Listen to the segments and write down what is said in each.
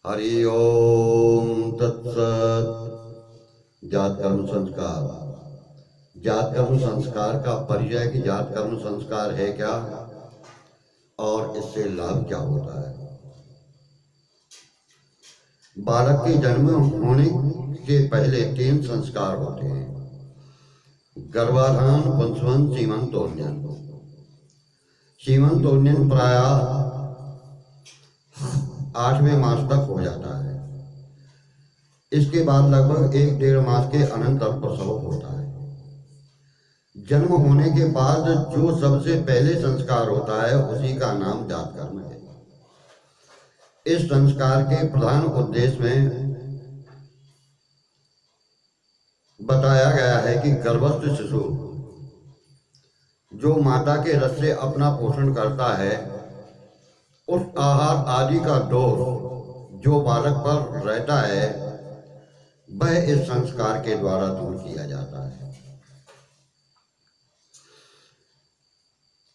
हरि ओम तत्सत। जात कर्म संस्कार। जात कर्म संस्कार का परिचय कि जात कर्म संस्कार है क्या और इससे लाभ क्या होता है। बालक के जन्म होने के पहले 3 संस्कार होते हैं: गर्भाधान, पुंसवन, सीमंतोन्नयन। सीमंतोन्नयन प्रायः 8वें मास तक हो जाता है। इसके बाद लगभग 1-1.5 मास के अनंतर प्रसव होता है। जन्म होने के बाद जो सबसे पहले संस्कार होता है उसी का नाम जात कर्म है। इस संस्कार के प्रधान उद्देश्य में बताया गया है कि गर्भस्थ शिशु जो माता के रस से अपना पोषण करता है, उस आहार आदि का दोष जो बालक पर रहता है वह इस संस्कार के द्वारा दूर किया जाता है।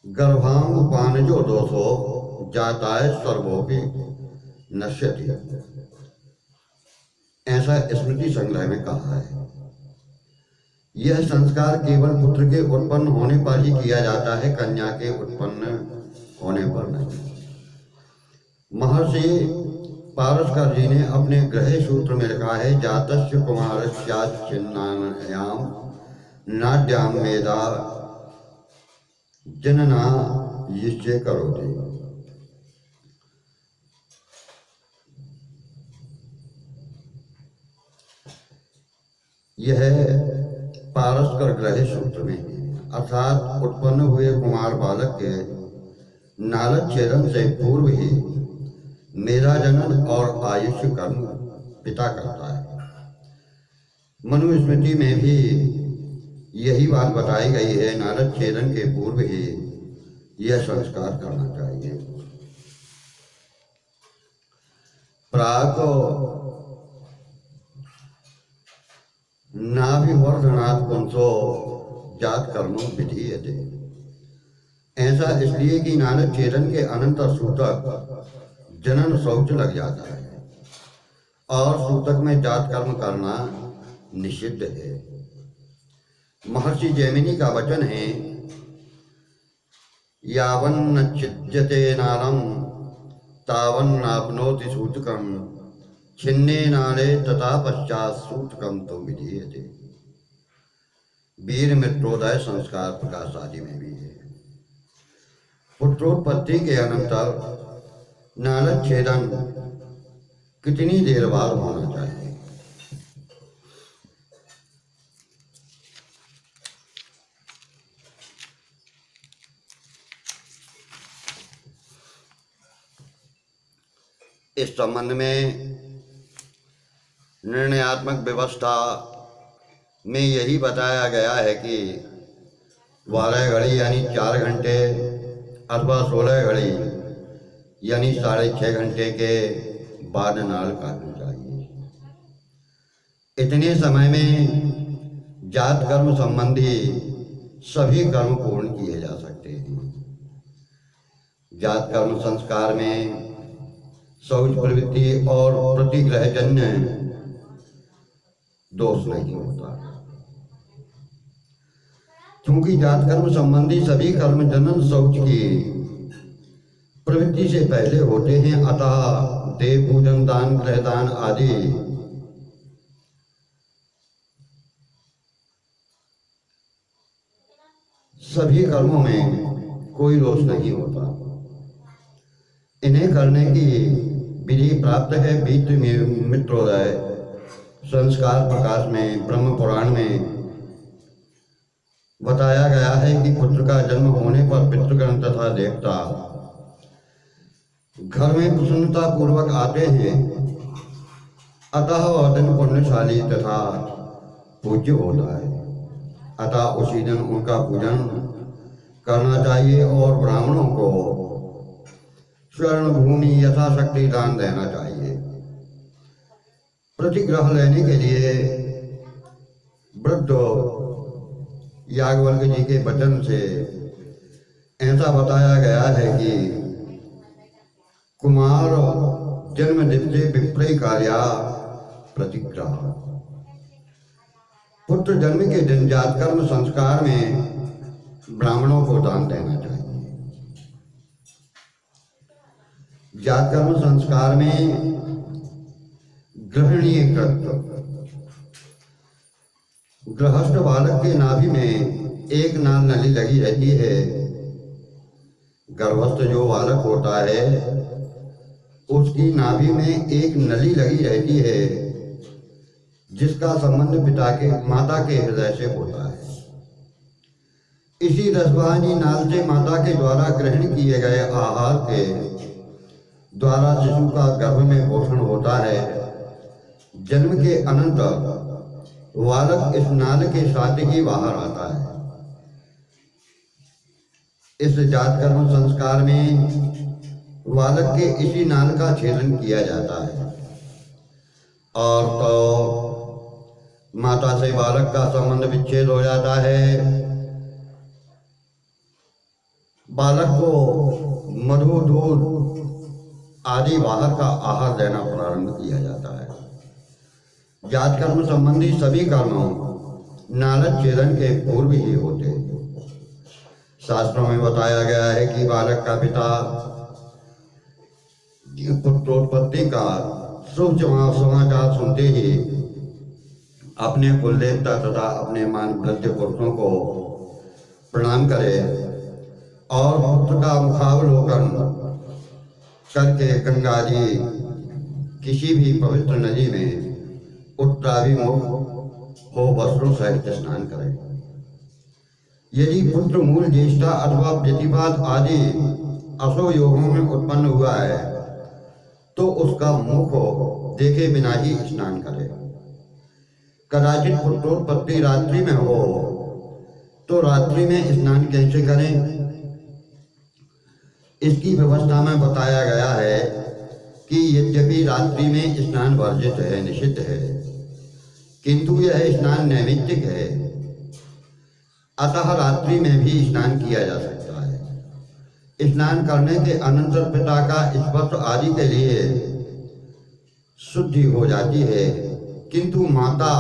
गर्भांगपानजो दोषो जाताय सर्वोपि नश्यति, ऐसा स्मृति संग्रह में कहा है। यह संस्कार केवल पुत्र के उत्पन्न होने पर ही किया जाता है, कन्या के उत्पन्न होने पर नहीं। महर्षि पारस्कर जी ने अपने ग्रह सूत्र में लिखा है, जातस्य कुमारस्याच्चिन्नायाम नाड्याम मेधा जनना यिष्ये करोति। यह पारस्कर ग्रह सूत्र में है, अर्थात उत्पन्न हुए कुमार बालक के नालद छेदन से पूर्व ही मेधा जनन और आयुष्य कर्म पिता करता है। मनुस्मृति में भी यही बात बताई गई है, नालद छेदन के पूर्व ही यह संस्कार करना चाहिए। प्राक नाभिवर्धनात् पुंसो जात कर्म विधीयते। ऐसा इसलिए कि नालद छेदन के अनंतर सूतक जनन शौच लग जाता है और सूतक में जात कर्म करना निषिद्ध है। महर्षि जैमिनी का वचन है, यावन्न छिद्यते नालम तावन्नाप्नोति सूतकम छिन्ने नाले तथा पश्चात सूतकम तो विधीयते। वीर मित्रोदय संस्कार प्रकाश आदि में भी है। पुत्रोत्पत्ति के अनंतर नालद छेदन कितनी देर बाद होना चाहिए? इस संबंध में निर्णयात्मक व्यवस्था में यही बताया गया है कि 12 घड़ी यानी 4 घंटे अथवा 16 घड़ी यानी 6.5 घंटे के बाद नाल काटना चाहिए। इतने समय में जात कर्म संबंधी सभी कर्म पूर्ण किए जा सकते हैं। जात कर्म संस्कार में शौच प्रवृत्ति और प्रतिग्रहजन्य दोष नहीं होता, क्योंकि जात कर्म संबंधी सभी कर्म जनन शौच की प्रवृत्ति से पहले होते हैं। अतः देव पूजन, दान, गृहदान आदि सभी कर्मों में कोई दोष नहीं होता। इन्हें करने की विधि प्राप्त है वीर मित्रोदय संस्कार प्रकाश में। ब्रह्म पुराण में बताया गया है कि पुत्र का जन्म होने पर पितृगण तथा देवता घर में प्रसन्नता पूर्वक आते हैं, अतः वह दिन पुण्यशाली तथा पूज्य होता है। अतः उसी दिन उनका पूजन करना चाहिए और ब्राह्मणों को स्वर्ण भूमि यथाशक्ति दान देना चाहिए। प्रतिग्रह लेने के लिए वृद्ध याज्ञवल्क्य जी के वचन से ऐसा बताया गया है कि कुमार जन्म दिवसे विप्र कार्या प्रतिग्रह। पुत्र जन्म के दिन जातकर्म संस्कार में ब्राह्मणों को दान देना चाहिए। जातकर्म संस्कार में ग्रहणीय कर्तव्य। गृहस्थ बालक के नाभि में एक नाल नली लगी रहती है। गर्भस्थ जो बालक होता है उसकी नाभि में एक नली लगी रहती है जिसका संबंध माता के हृदय से होता है। इसी रसवाहिनी नाल से माता के द्वारा ग्रहण किए गए आहार के द्वारा शिशु का गर्भ में पोषण होता है। जन्म के अनंतर बालक इस नाल के साथ ही बाहर आता है। इस जातकर्म संस्कार में बालक के इसी नाल का छेदन किया जाता है और तो माता से बालक का संबंध विच्छेद हो जाता है। बालक को मधु दूध आदि बाहर का आहार देना प्रारंभ किया जाता है। जातकर्म संबंधी सभी कर्मों नालक छेदन के पूर्व ही होते हैं। शास्त्रों में बताया गया है कि बालक का पिता पुत्रोत्पत्ति का शुभ समाचार सुनते ही अपने कुलदेवता तथा अपने मानवृद्ध पुरुषों को प्रणाम करे और पुत्र का मुखावलोकन करके गंगा जी किसी भी पवित्र नदी में उत्तराभिमुख हो वस्त्रों सहित स्नान करें। यदि पुत्र मूल ज्येष्ठा अथवा प्रतिपाद आदि असो योगों में उत्पन्न हुआ है तो उसका मुख देखे बिना ही स्नान करे। कदाचित पुत्रोत्पत्ति रात्रि में हो तो रात्रि में स्नान कैसे करें, इसकी व्यवस्था में बताया गया है कि यद्यपि रात्रि में स्नान वर्जित है, निषिद्ध है, किंतु यह स्नान नैमित्तिक है, अतः रात्रि में भी स्नान किया जा सकता है। स्नान करने के अनंतर पिता का स्पर्श आदि के लिए शुद्धि हो जाती है, किंतु माता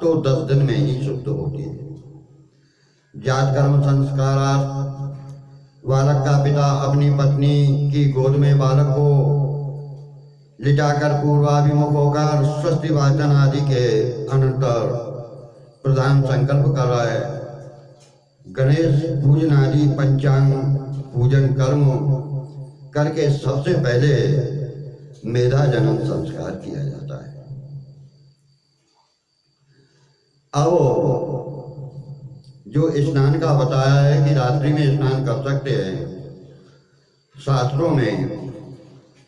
तो 10 दिन में ही शुद्ध होती है। जातकर्म संस्कारार्थ बालक का पिता अपनी पत्नी की गोद में बालक को लिटाकर पूर्वाभिमुख होकर स्वस्ति वाचन आदि के अनंतर प्रधान संकल्प कर रहा है। गणेश पूजन आदि पंचांग पूजन कर्म करके सबसे पहले मेधा जन्म संस्कार किया जाता है। अब जो स्नान का बताया है कि रात्रि में स्नान कर सकते हैं, शास्त्रों में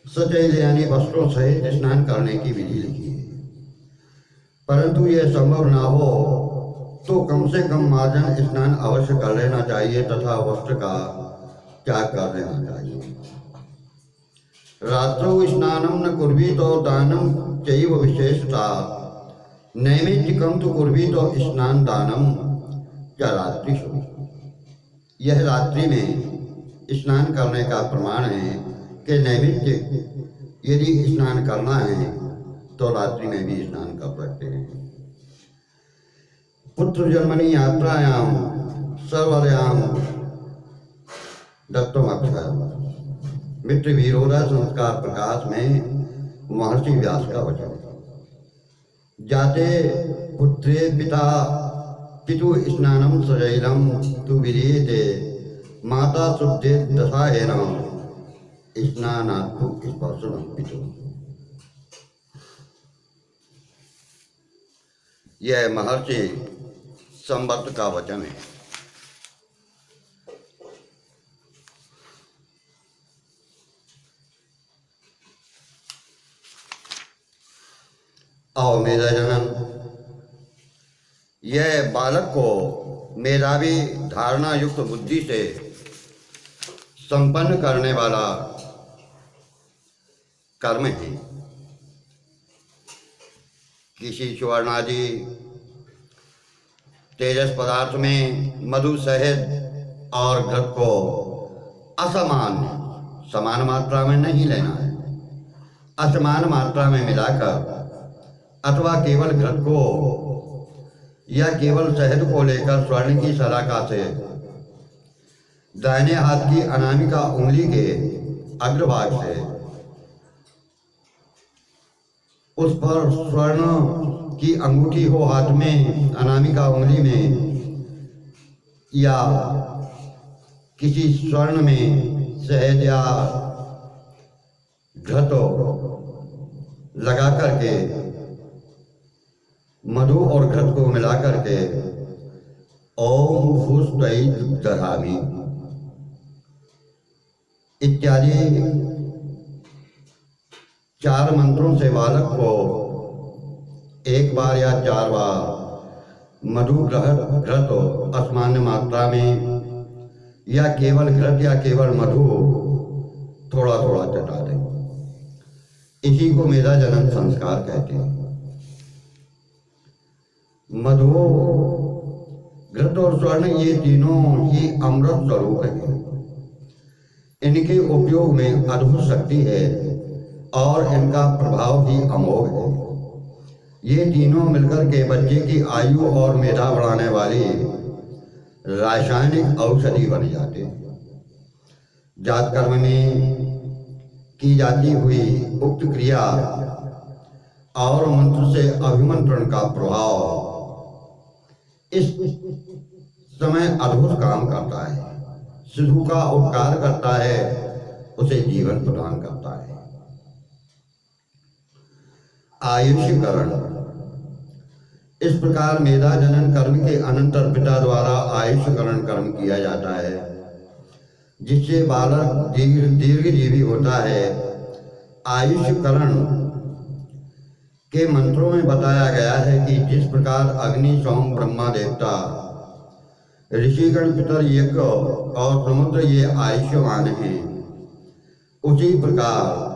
सचैल यानी वस्त्रों सहित स्नान करने की विधि लिखी है, परंतु यह संभव ना हो तो कम से कम मार्जन स्नान अवश्य कर लेना चाहिए तथा वस्त्र का त्याग कर देना चाहिए। रात्रौ स्नानम न कुर्वीत दानम चैव विशेषता नैमित्तिकम तो कुर्वीत स्नान दानम क्या रात्रिषु। यह रात्रि में स्नान करने का प्रमाण है कि नैमित्तिक यदि स्नान करना है तो रात्रि में भी स्नान कर सकते हैं। पुत्र जन्मनि यात्रायाम सर्वरयाम दत्तम अक्षर मित्र विरोधा संस्कार प्रकाश में महर्षि व्यास का वचन। जाते पुत्रे पिता पितु स्नानम सजैलम तु विधीयते माता शुद्धे दशाएन स्नानात्तु स्पर्शनम पितु। यह महर्षि संवर्त का वचन है। और मेधा जनन, यह बालक को मेधावी धारणा युक्त बुद्धि से संपन्न करने वाला कर्म है। किसी सुवर्णादि तेजस पदार्थ में मधु शहद और घृत को असमान समान मात्रा में नहीं लेना है, असमान मात्रा में मिलाकर अथवा केवल घृत को या केवल शहद को लेकर स्वर्ण की सलाखा से दाहिने हाथ की अनामिका उंगली के अग्रभाग से उस पर स्वर्ण की अंगूठी हो हाथ में अनामिका उंगली में या किसी स्वर्ण में शहद या घृत लगा करके मधु और घृत को मिला करके ओम फूस तई दधामी इत्यादि 4 मंत्रों से बालक को 1 बार या 4 बार मधु घृत असामान्य मात्रा में या केवल घृत या केवल मधु थोड़ा थोड़ा चटा दें। इसी को मेरा जन्म संस्कार कहते हैं। मधु घृत और स्वर्ण ये तीनों ही अमृत स्वरूप हैं। इनके उपयोग में अद्भुत शक्ति है और इनका प्रभाव भी अमोघ है। ये तीनों मिलकर के बच्चे की आयु और मेधा बढ़ाने वाली रासायनिक औषधि बन जाते हैं। जात कर्म में की जाती हुई उक्त क्रिया और मंत्र से अभिमंत्रण का प्रभाव इस समय अद्भुत काम करता है। शिशु का उपकार करता है, उसे जीवन प्रदान करता है। आयुष्यकरण इस प्रकार मेधा जनन कर्म के अनंतर पिता द्वारा आयुष्यकरण कर्म किया जाता है, जिससे बालक दीर्घजीवी होता है। आयुष्यकरण के मंत्रों में बताया गया है कि जिस प्रकार अग्नि, सोम, ब्रह्मा देवता, ऋषिगण, पितर, यज्ञ और समुद्र ये आयुष्यवान हैं, उसी प्रकार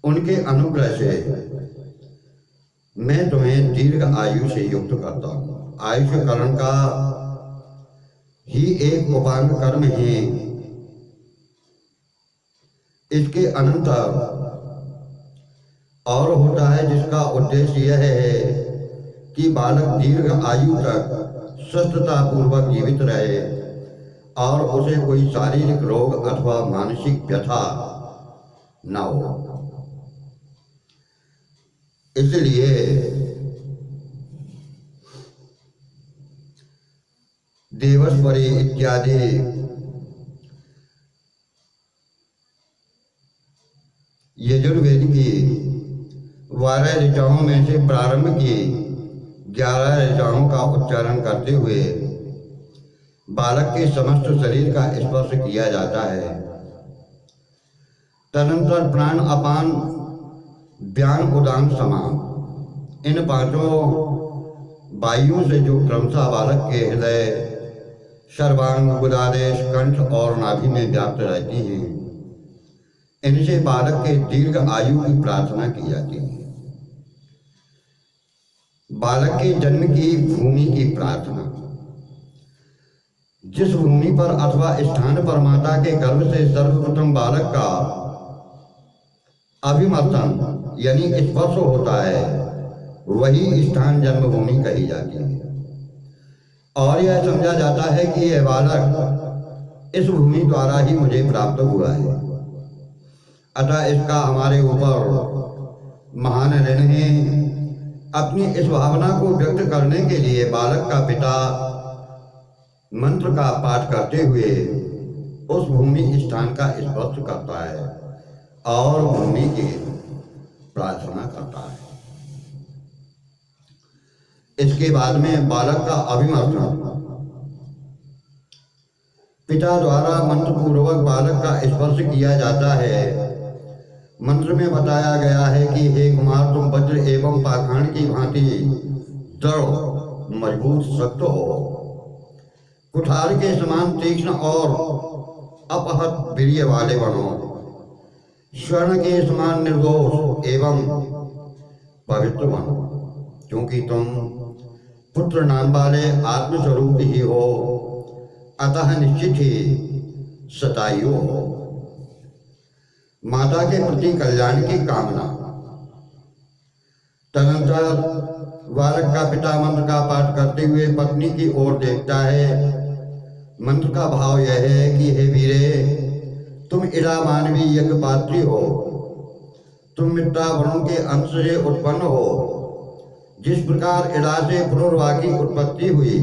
उनके अनुग्रह से मैं तुम्हें दीर्घ आयु से युक्त करता हूँ। आयुष्यकरण का ही एक उपांग कर्म है। इसके अनंतर और होता है, जिसका उद्देश्य यह है कि बालक दीर्घ आयु तक स्वस्थता पूर्वक जीवित रहे और उसे कोई शारीरिक रोग अथवा मानसिक व्यथा न हो। इसलिए देवस्वरी इत्यादि यजुर्वेद की 12 ऋचाओं में से प्रारंभ की 11 ऋचाओं का उच्चारण करते हुए बालक के समस्त शरीर का स्पर्श किया जाता है। तदनंतर प्राण, अपान, व्यान, उदान, समान इन 5 वायुओं से जो क्रमशः बालक के हृदय, सर्वांग, गुदादेश, कंठ और नाभि में व्याप्त रहती हैं, इनसे बालक के दीर्घ आयु की प्रार्थना की जाती है। बालक के जन्म की भूमि की प्रार्थना। जिस भूमि पर अथवा स्थान पर माता के गर्भ से सर्वप्रथम बालक का अभिमर्दन यानी स्पर्श होता है, वही स्थान जन्मभूमि कही जाती है। और यह समझा जाता है कि यह बालक इस भूमि द्वारा ही मुझे प्राप्त हुआ है। अतः इसका हमारे ऊपर महान ऋण है। अपनी इस भावना को व्यक्त करने के लिए बालक का पिता मंत्र का पाठ करते हुए उस भूमि स्थान का स्पर्श करता है और भूमि की प्रार्थना करता है। इसके बाद में बालक का अभिमर्दन पिता द्वारा मंत्र पूर्वक बालक का स्पर्श किया जाता है। मंत्र में बताया गया है कि हे कुमार, तुम वज्र एवं पाषाण की भांति दृढ़, मजबूत, सख्त हो, कुठार के समान तीक्ष्ण और अपहत वीर्य वाले बनो, स्वर्ण के समान निर्दोष एवं पवित्र बनो, क्योंकि तुम पुत्र नाम वाले आत्मस्वरूप ही हो, अतः निश्चित ही शतायु हो। माता के प्रति कल्याण की कामना। तदनंतर बालक का पिता मंत्र का पाठ करते हुए पत्नी की ओर देखता है। मंत्र का भाव यह है कि हे वीरे, तुम इरा मानवी यज्ञ पात्री हो, तुम मित्रा वरुण के अंश से उत्पन्न हो। जिस प्रकार इरा से पुनर्वा की उत्पत्ति हुई,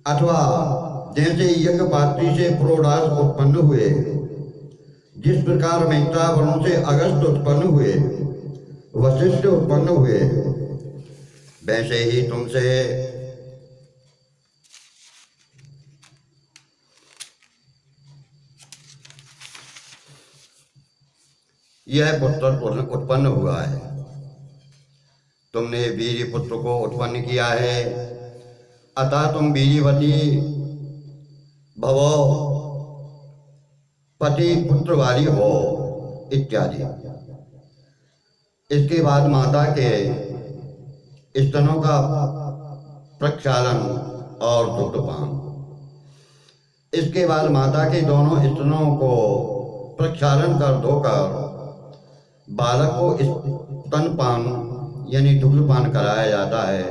अथवा जैसे यज्ञ पात्री से पुरोडास उत्पन्न हुए, जिस प्रकार मैत्रा वरुण से अगस्त उत्पन्न हुए, वशिष्ठ उत्पन्न हुए, वैसे ही तुमसे यह पुत्र उत्पन्न हुआ है। तुमने वीर पुत्र को उत्पन्न किया है, अतः तुम वीरवती भवो, पति पुत्र वाली हो, इत्यादि। इसके बाद माता के स्तनों का प्रक्षालन और दुग्धपान। इसके बाद माता के दोनों स्तनों को प्रक्षालन कर धोकर बालक को स्तनपान यानी दुग्धपान कराया जाता है।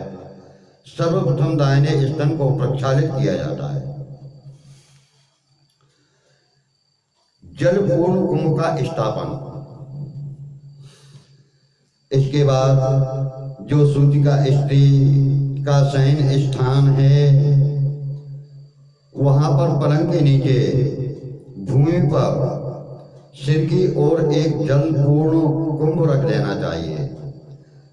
सर्वप्रथम दाहिने स्तन को प्रक्षालित किया जाता है। जलपूर्ण कुंभ का स्थापन। इसके बाद जो सूतिका स्त्री का शयन स्थान है, वहां पर पलंग के नीचे भूमि पर सिर की ओर एक जलपूर्ण कुंभ रख देना चाहिए।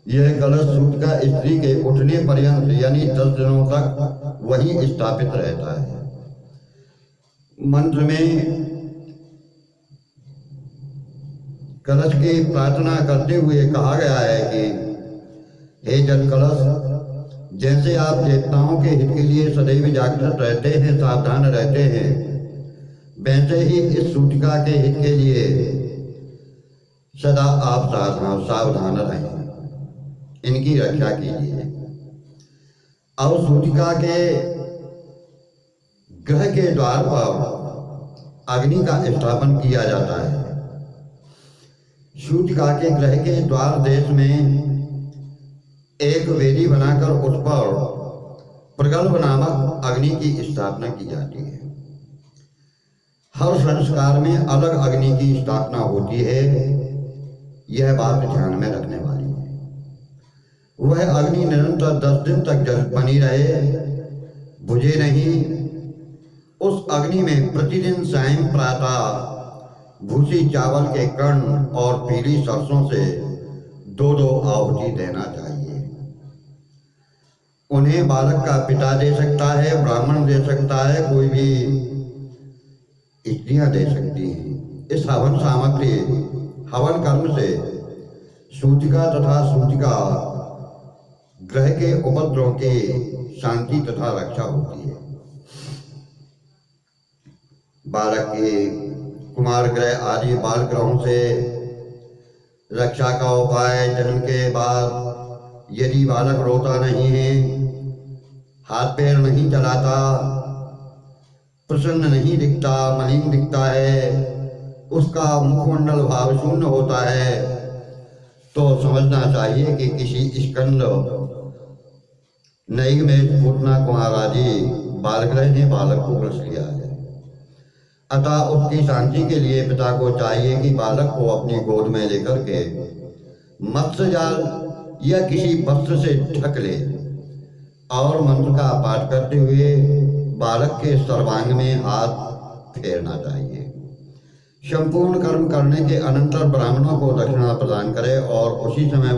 यह कलश सूतिका स्त्री के उठने पर्यंत यानी 10 दिनों तक वहीं स्थापित रहता है। मंत्र में कलश की प्रार्थना करते हुए कहा गया है कि हे जल कलश, जैसे आप देवताओं के हित के लिए सदैव जागृत रहते हैं, सावधान रहते हैं, वैसे ही इस सूतिका के हित के लिए सदा आप सावधान रहें, इनकी रक्षा कीजिए। और सूतिका के ग्रह के द्वार पर अग्नि का स्थापन किया जाता है। सूतिका के ग्रह के द्वार देश में एक वेदी बनाकर उस पर प्रगल्भ नामक अग्नि की स्थापना की जाती है। हर संस्कार में अलग अग्नि की स्थापना होती है, यह बात ध्यान में रखने वाली है। वह अग्नि निरंतर 10 दिन तक जल बनी रहे, बुझे नहीं। उस अग्नि में प्रतिदिन सायं प्रातः भूसी चावल के कण और पीली सरसों से 2-2 आहुति देना चाहिए। उन्हें बालक का पिता दे सकता है, ब्राह्मण दे सकता है, कोई भी स्त्रियां दे सकती हैं। इस हवन सामग्री हवन कर्म से सूतिका तथा सूतिका ग्रह के उपद्रव की शांति तथा रक्षा होती है। बालक के कुमार ग्रह आदि बाल ग्रहों से रक्षा का उपाय। जन्म के बाद यदि बालक रोता नहीं है, हाथ पैर नहीं चलाता, प्रसन्न नहीं दिखता, मलिन दिखता है, उसका मुखमंडल भाव शून्य होता है, तो समझना चाहिए कि किसी स्कंद नई में पूतना कुमार आदि बालग्रह ने बालक को ग्रस लिया है। अतः उसकी शांति के लिए पिता को चाहिए कि बालक को अपनी गोद में लेकर के मत्स्य जाल या किसी वस्त्र से ढक ले और मंत्र का पाठ करते हुए बालक के सर्वांग में हाथ फेरना चाहिए। संपूर्ण कर्म करने के अनंतर ब्राह्मणों को दक्षिणा प्रदान करे और उसी समय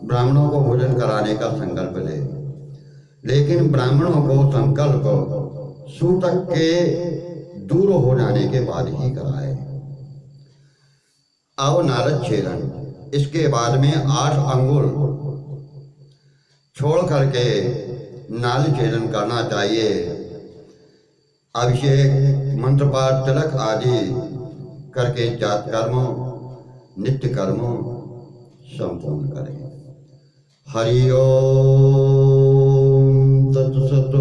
ब्राह्मणों को भोजन कराने का संकल्प ले। लेकिन ब्राह्मणों को संकल्प सूतक के दूर हो जाने के बाद ही कराए। अब नारद छेदन। इसके बाद में 8 अंगुल छोड़ करके नाल छेदन करना चाहिए। अभिषेक, मंत्रपाठ, तिलक आदि करके जात कर्म, नित्य कर्म संपूर्ण करें। हरि ओम तत्सत।